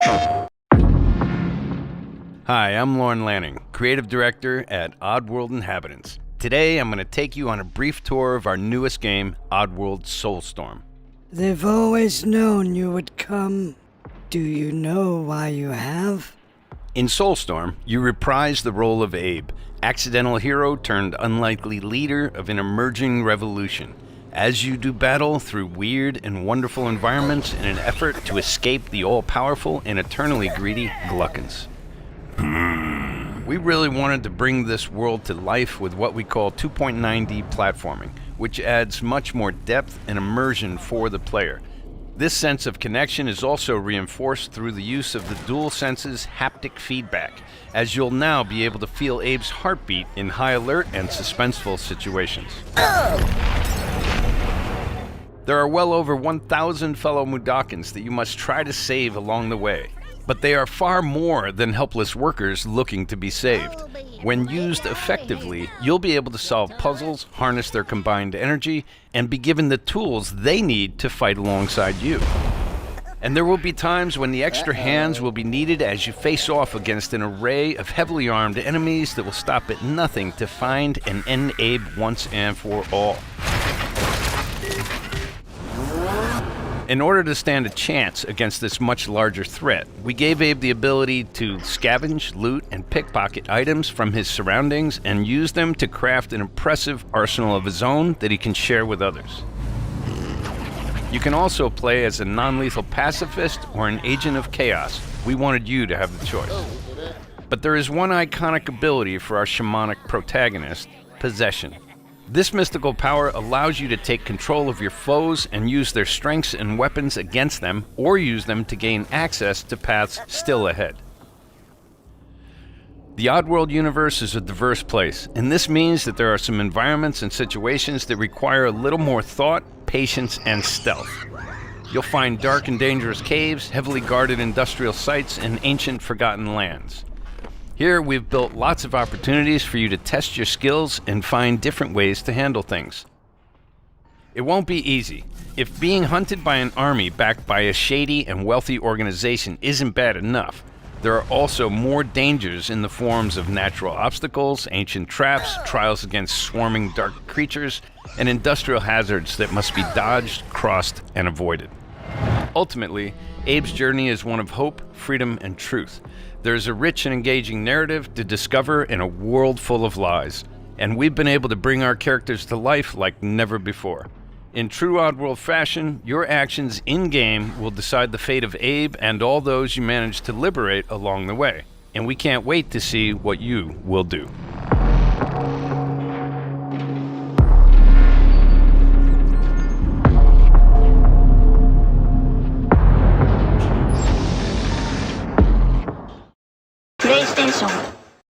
Hi, I'm Lauren Lanning, Creative Director at Oddworld Inhabitants. Today I'm going to take you on a brief tour of our newest game, Oddworld Soulstorm. They've always known you would come. Do you know why you have? In Soulstorm, you reprise the role of Abe, accidental hero turned unlikely leader of an emerging revolution, as you do battle through weird and wonderful environments in an effort to escape the all-powerful and eternally greedy Gluckins. We really wanted to bring this world to life with what we call 2.9D platforming, which adds much more depth and immersion for the player. This sense of connection is also reinforced through the use of the DualSense's haptic feedback, as you'll now be able to feel Abe's heartbeat in high alert and suspenseful situations. There are well over 1,000 fellow Mudokons that you must try to save along the way. But they are far more than helpless workers looking to be saved. When used effectively, you'll be able to solve puzzles, harness their combined energy, and be given the tools they need to fight alongside you. And there will be times when the extra hands will be needed as you face off against an array of heavily armed enemies that will stop at nothing to find and end Abe once and for all. In order to stand a chance against this much larger threat, we gave Abe the ability to scavenge, loot, and pickpocket items from his surroundings and use them to craft an impressive arsenal of his own that he can share with others. You can also play as a non-lethal pacifist or an agent of chaos. We wanted you to have the choice. But there is one iconic ability for our shamanic protagonist, possession. This mystical power allows you to take control of your foes and use their strengths and weapons against them, or use them to gain access to paths still ahead. The Oddworld universe is a diverse place, and this means that there are some environments and situations that require a little more thought, patience, and stealth. You'll find dark and dangerous caves, heavily guarded industrial sites, and ancient forgotten lands. Here, we've built lots of opportunities for you to test your skills and find different ways to handle things. It won't be easy. If being hunted by an army backed by a shady and wealthy organization isn't bad enough, there are also more dangers in the forms of natural obstacles, ancient traps, trials against swarming dark creatures, and industrial hazards that must be dodged, crossed, and avoided. Ultimately, Abe's journey is one of hope, freedom, and truth. There's a rich and engaging narrative to discover in a world full of lies, and we've been able to bring our characters to life like never before. In true Oddworld fashion, your actions in-game will decide the fate of Abe and all those you manage to liberate along the way, and we can't wait to see what you will do.